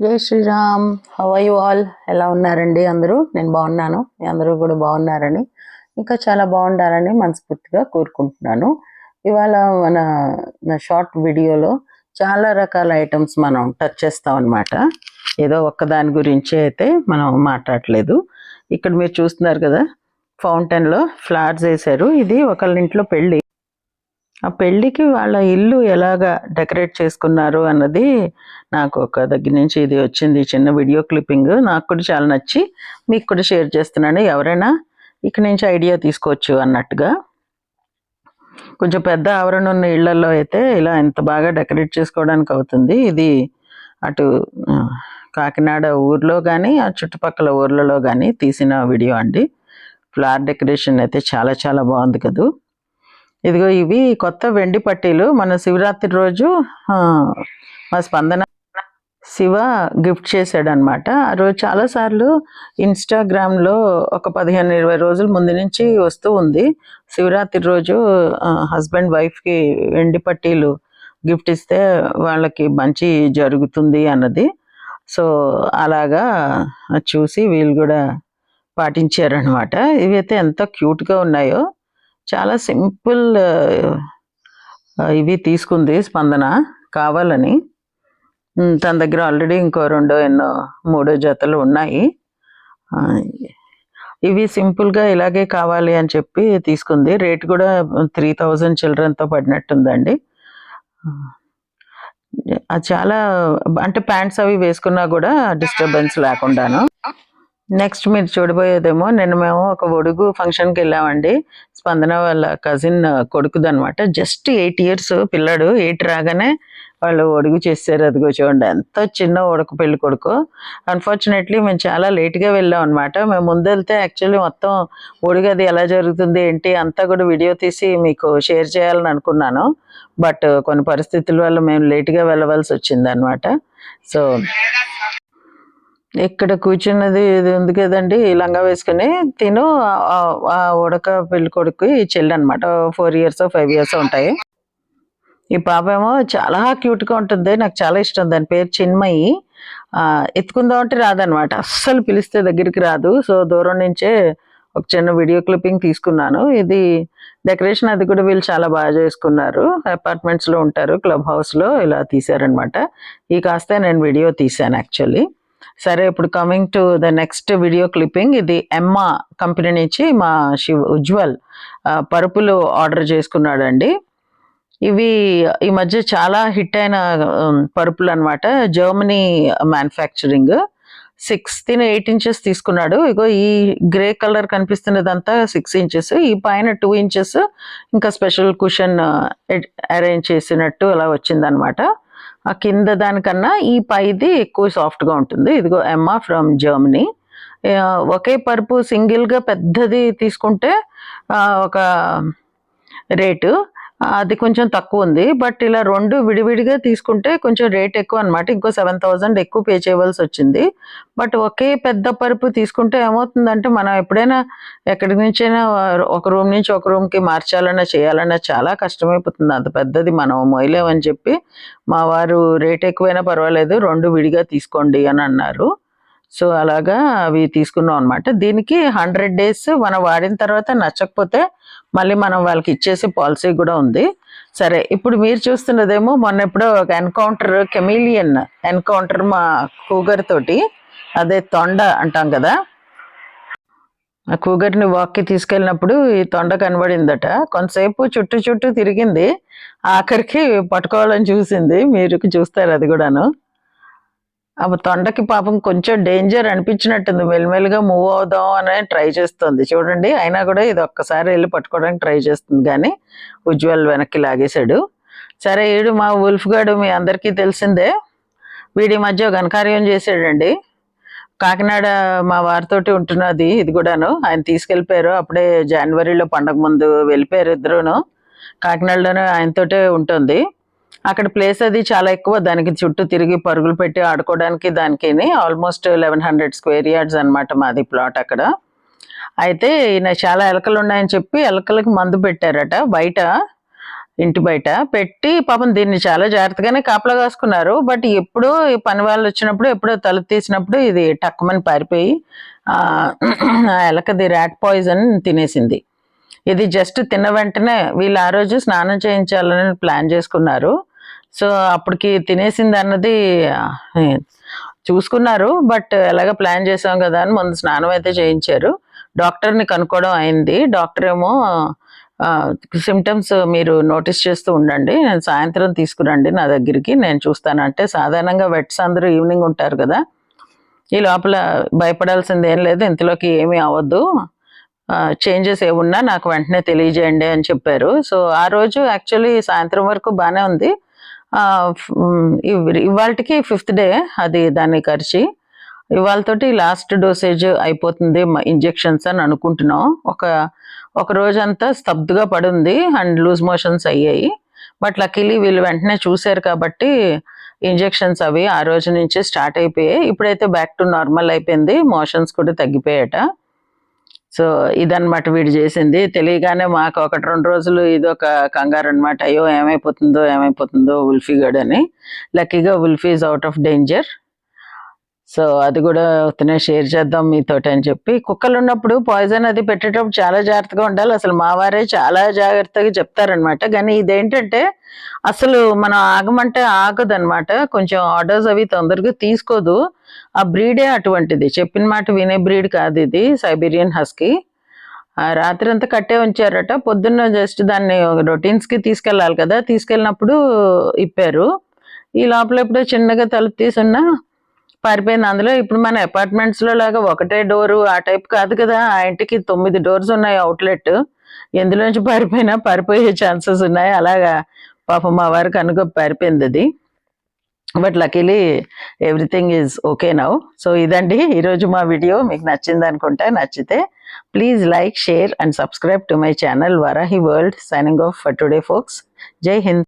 జై Shriram. How are you all? ఎలా ఉన్నారండి అందరూ? నేను బాగున్నాను. మీ అందరూ కూడా బాగున్నారని, ఇంకా చాలా బాగుండాలని మనస్ఫూర్తిగా కోరుకుంటున్నాను. ఇవాళ మన షార్ట్ వీడియోలో చాలా రకాల ఐటమ్స్ మనం టచ్ చేస్తాం అనమాట. ఏదో ఒక్క దాని గురించి అయితే మనం మాట్లాడలేదు. ఇక్కడ మీరు చూస్తున్నారు కదా, ఫౌంటైన్లో ఫ్లవర్స్ వేశారు. ఇది ఒకళ్ళ ఇంట్లో పెళ్ళి. ఆ పెళ్ళికి వాళ్ళ ఇల్లు ఎలాగా డెకరేట్ చేసుకున్నారు అన్నది నాకు ఒక దగ్గర నుంచి ఇది వచ్చింది, చిన్న వీడియో క్లిప్పింగ్. నాకు కూడా చాలా నచ్చి మీకు కూడా షేర్ చేస్తున్నాను. ఎవరైనా ఇక్కడ నుంచి ఐడియా తీసుకోవచ్చు అన్నట్టుగా. కొంచెం పెద్ద ఆవరణ ఉన్న ఇళ్లలో అయితే ఇలా ఎంత బాగా డెకరేట్ చేసుకోవడానికి అవుతుంది. ఇది అటు కాకినాడ ఊర్లో కానీ ఆ చుట్టుపక్కల ఊర్లలో కానీ తీసిన వీడియో అండి. ఫ్లవర్ డెకరేషన్ అయితే చాలా చాలా బాగుంది కదా. ఇదిగో ఇవి కొత్త వెండి పట్టీలు. మన శివరాత్రి రోజు మా స్పందన శివ గిఫ్ట్ చేశాడు అనమాట. ఆ రోజు చాలాసార్లు ఇన్స్టాగ్రామ్లో ఒక 15-20 రోజుల ముందు నుంచి వస్తూ ఉంది, శివరాత్రి రోజు హస్బెండ్ వైఫ్కి వెండి పట్టీలు గిఫ్ట్ ఇస్తే వాళ్ళకి మంచి జరుగుతుంది అన్నది. సో అలాగా చూసి వీళ్ళు కూడా పాటించారనమాట. ఇవైతే ఎంత క్యూట్గా ఉన్నాయో. చాలా సింపుల్ ఇవి తీసుకుంది స్పందన కావాలని. తన దగ్గర ఆల్రెడీ ఇంకో 2 3 జతలు ఉన్నాయి. ఇవి సింపుల్గా ఇలాగే కావాలి అని చెప్పి తీసుకుంది. రేట్ కూడా 3000 చిల్డ్రన్తో పడినట్టుందండి. అది చాలా అంటే ప్యాంట్స్ అవి వేసుకున్నా కూడా డిస్టర్బెన్స్ లేకుండాను. నెక్స్ట్ మీరు చూడబోయేదేమో, నిన్న మేము ఒక ఒడుగు ఫంక్షన్కి వెళ్ళామండి. స్పందన వాళ్ళ కజిన్ కొడుకుది అనమాట. జస్ట్ 8 years పిల్లాడు. 8 రాగానే వాళ్ళు ఒడుగు చేశారు. అదిగో చూడండి ఎంత చిన్న ఉడక పెళ్లి కొడుకు. అన్ఫార్చునేట్లీ మేము చాలా లేట్గా వెళ్ళాం అనమాట. మేము ముందు వెళ్తే యాక్చువల్లీ మొత్తం ఒడుగు అది ఎలా జరుగుతుంది ఏంటి అంతా కూడా వీడియో తీసి మీకు షేర్ చేయాలని అనుకున్నాను. బట్ కొన్ని పరిస్థితుల వల్ల మేము లేట్గా వెళ్ళవలసి వచ్చింది అనమాట. సో ఇక్కడ కూర్చున్నది ఇది ఉంది కదండి, లంగా వేసుకుని తిను ఆ ఉడక పెళ్లి కొడుకు చెల్లి అనమాట. 4 years 5 years ఉంటాయి. ఈ పాప ఏమో చాలా క్యూట్గా ఉంటుంది. నాకు చాలా ఇష్టం. దాని పేరు చిన్మయి. ఎత్తుకుందాం అంటే రాదనమాట, అస్సలు పిలిస్తే దగ్గరికి రాదు. సో దూరం నుంచే ఒక చిన్న వీడియో క్లిప్పింగ్ తీసుకున్నాను. ఇది డెకరేషన్ అది కూడా వీళ్ళు చాలా బాగా చేసుకున్నారు. అపార్ట్మెంట్స్లో ఉంటారు, క్లబ్ హౌస్లో ఇలా తీశారనమాట. ఈ కాస్త నేను వీడియో తీశాను యాక్చువల్లీ. సరే, ఇప్పుడు coming to the next video clipping. ఇది ఎమ్మా కంపెనీ నుంచి మా ఉజ్వల్ పరుపులు ఆర్డర్ చేసుకున్నాడండి. ఇవి ఈ మధ్య చాలా హిట్ అయిన పరుపులు అనమాట. Germany manufacturing. 8 inches తీసుకున్నాడు. ఇగో ఈ గ్రే కలర్ కనిపిస్తున్నదంతా 6 inches. ఈ పైన 2 inches ఇంకా స్పెషల్ కుషన్ అరేంజ్ చేసినట్టు అలా వచ్చిందనమాట. ఆ కింద దానికన్నా ఈ పైది ఎక్కువ సాఫ్ట్గా ఉంటుంది. ఇదిగో ఎమ్మా ఫ్రమ్ జర్మనీ. ఒకే పరుపు సింగిల్గా పెద్దది తీసుకుంటే ఒక రేటు, అది కొంచెం తక్కువ ఉంది. బట్ ఇలా 2 విడివిడిగా తీసుకుంటే కొంచెం రేట్ ఎక్కువ అనమాట. ఇంకో 7000 ఎక్కువ పే చేయవలసి వచ్చింది. బట్ ఒకే పెద్ద పరుపు తీసుకుంటే ఏమవుతుందంటే, మనం ఎప్పుడైనా ఎక్కడి నుంచైనా ఒక రూమ్ నుంచి ఒక రూమ్కి మార్చాలన్నా చేయాలన్నా చాలా కష్టమైపోతుంది. అంత పెద్దది మనం మోయలేమని చెప్పి మా వారు రేట్ ఎక్కువైనా పర్వాలేదు 2 విడిగా తీసుకోండి అని అన్నారు. సో అలాగా అవి తీసుకున్నాం అనమాట. దీనికి 100 days మనం వాడిన తర్వాత నచ్చకపోతే మళ్ళీ మనం వాళ్ళకి ఇచ్చేసి పాలసీ కూడా ఉంది. సరే, ఇప్పుడు మీరు చూస్తున్నదేమో మొన్న ఎప్పుడో ఒక కెమీలియన్ ఎన్కౌంటర్ మా కూగర్ తోటి, అదే తొండ అంటాం కదా, ఆ కూగర్ని వాక్కి తీసుకెళ్ళినప్పుడు ఈ తొండ కనబడిందట. కొంతసేపు చుట్టూ తిరిగింది, ఆఖరికి పట్టుకోవాలని చూసింది. మీరు చూస్తారు అది కూడాను. ఆ తొండకి పాపం కొంచెం డేంజర్ అనిపించినట్టుంది. మెల్లిమెల్లిగా మూవ్ అవుదాం అని ట్రై చేస్తుంది చూడండి. అయినా కూడా ఇది ఒక్కసారి వెళ్ళి పట్టుకోవడానికి ట్రై చేస్తుంది, కానీ ఉజ్వల్ వెనక్కి లాగేశాడు. సరే, వీడు మా ఉల్ఫ్ గాడు మీ అందరికీ తెలిసిందే. వీడి మధ్య ఘనకార్యం చేశాడండి. కాకినాడ మా వారితోటి ఉంటున్నది ఇది కూడాను. ఆయన తీసుకెళ్ళిపోయారు అప్పుడే, జనవరిలో పండగ ముందు వెళ్ళిపోయారు ఇద్దరును. కాకినాడలోనే ఆయనతోటే ఉంటుంది. అక్కడ ప్లేస్ అది చాలా ఎక్కువ. దానికి చుట్టూ తిరిగి పరుగులు పెట్టి ఆడుకోవడానికి దానికి ఆల్మోస్ట్ 1100 square yards అనమాట మాది ప్లాట్ అక్కడ. అయితే ఈయన చాలా ఎలకలు ఉన్నాయని చెప్పి ఎలకలకు మందు పెట్టారట బయట. ఇంటి బయట పెట్టి పాపం దీన్ని చాలా జాగ్రత్తగానే కాపలా కాసుకున్నారు. బట్ ఎప్పుడో ఈ పని వాళ్ళు వచ్చినప్పుడు ఎప్పుడో తలుపు తీసినప్పుడు ఇది టక్కుమని పారిపోయి ఆ ఎలకది ర్యాట్ పాయిజన్ తినేసింది. ఇది జస్ట్ తిన్న వెంటనే వీళ్ళు ఆ రోజు స్నానం చేయించాలని ప్లాన్ చేసుకున్నారు. సో అప్పటికి తినేసింది అన్నది చూసుకున్నారు. బట్ ఎలాగ ప్లాన్ చేసాం కదా అని ముందు స్నానం అయితే చేయించారు. డాక్టర్ని కనుక్కోవడం అయింది. డాక్టర్ ఏమో సిమ్టమ్స్ మీరు నోటీస్ చేస్తూ ఉండండి, నేను సాయంత్రం తీసుకురండి నా దగ్గరికి, నేను చూస్తానంటే సాధారణంగా వెట్స్ అందరూ ఈవినింగ్ ఉంటారు కదా, ఈ లోపల భయపడాల్సింది ఏం లేదు, ఇంతలోకి ఏమీ అవ్వద్దు, చేంజెస్ ఏమున్నా నాకు వెంటనే తెలియజేయండి అని చెప్పారు. సో ఆ రోజు యాక్చువల్లీ సాయంత్రం వరకు బాగానే ఉంది. ఇవాళకి 5th డే అది దాన్ని ఖర్చి, ఇవాళతోటి లాస్ట్ డోసేజ్ అయిపోతుంది ఇంజెక్షన్స్ అని అనుకుంటున్నాం. ఒక రోజంతా స్తబ్దుగా పడుంది అండ్ లూజ్ మోషన్స్ అయ్యాయి. బట్ లక్కీలీ వీళ్ళు వెంటనే చూశారు కాబట్టి ఇంజెక్షన్స్ అవి ఆ రోజు నుంచి స్టార్ట్ అయిపోయాయి. ఇప్పుడైతే బ్యాక్ టు నార్మల్ అయిపోయింది, మోషన్స్ కూడా తగ్గిపోయాట. సో ఇదన్నమాట వీడు చేసింది. తెలియగానే మాకు 1-2 రోజులు ఇదొక కంగారు అనమాట, అయ్యో ఏమైపోతుందో ఉల్ఫీ గడ్ అని. లక్కీగా Ulfie is out of danger. So అది కూడా అతనే షేర్ చేద్దాం మీతోటి అని చెప్పి. కుక్కలు ఉన్నప్పుడు పాయిజన్ అది పెట్టేటప్పుడు చాలా జాగ్రత్తగా ఉండాలి. అసలు మా వారే చాలా జాగ్రత్తగా చెప్తారనమాట. కానీ ఇదేంటంటే అసలు మనం ఆగమంటే ఆగదనమాట, కొంచెం ఆర్డర్స్ అవి తొందరగా తీసుకోదు. ఆ బ్రీడే అటువంటిది, చెప్పిన మాట వినే బ్రీడ్ కాదు ఇది, సైబీరియన్ హస్కీ. రాత్రి అంతా కట్టే ఉంచారట, పొద్దున్న జస్ట్ దాన్ని రొటీన్స్కి తీసుకెళ్ళాలి కదా, తీసుకెళ్ళినప్పుడు ఇప్పారు. ఈ లోపల ఎప్పుడో చిన్నగా తలుపు తీసున్నా పారిపోయింది. అందులో ఇప్పుడు మన అపార్ట్మెంట్స్లో లాగా ఒకటే డోరు ఆ టైప్ కాదు కదా, ఆ ఇంటికి 9 డోర్స్ ఉన్నాయి అవుట్లెట్, ఎందులోంచి పారిపోయే ఛాన్సెస్ ఉన్నాయి. అలాగా పాపం మా వారికి అనుకో పారిపోయింది అది. But luckily everything is okay now. So ఇదండి ఈరోజు మా వీడియో, మీకు నచ్చింది అనుకుంటా. నచ్చితే please like, share and subscribe to my channel Varahi World. Signing off for today folks. Jai Hind.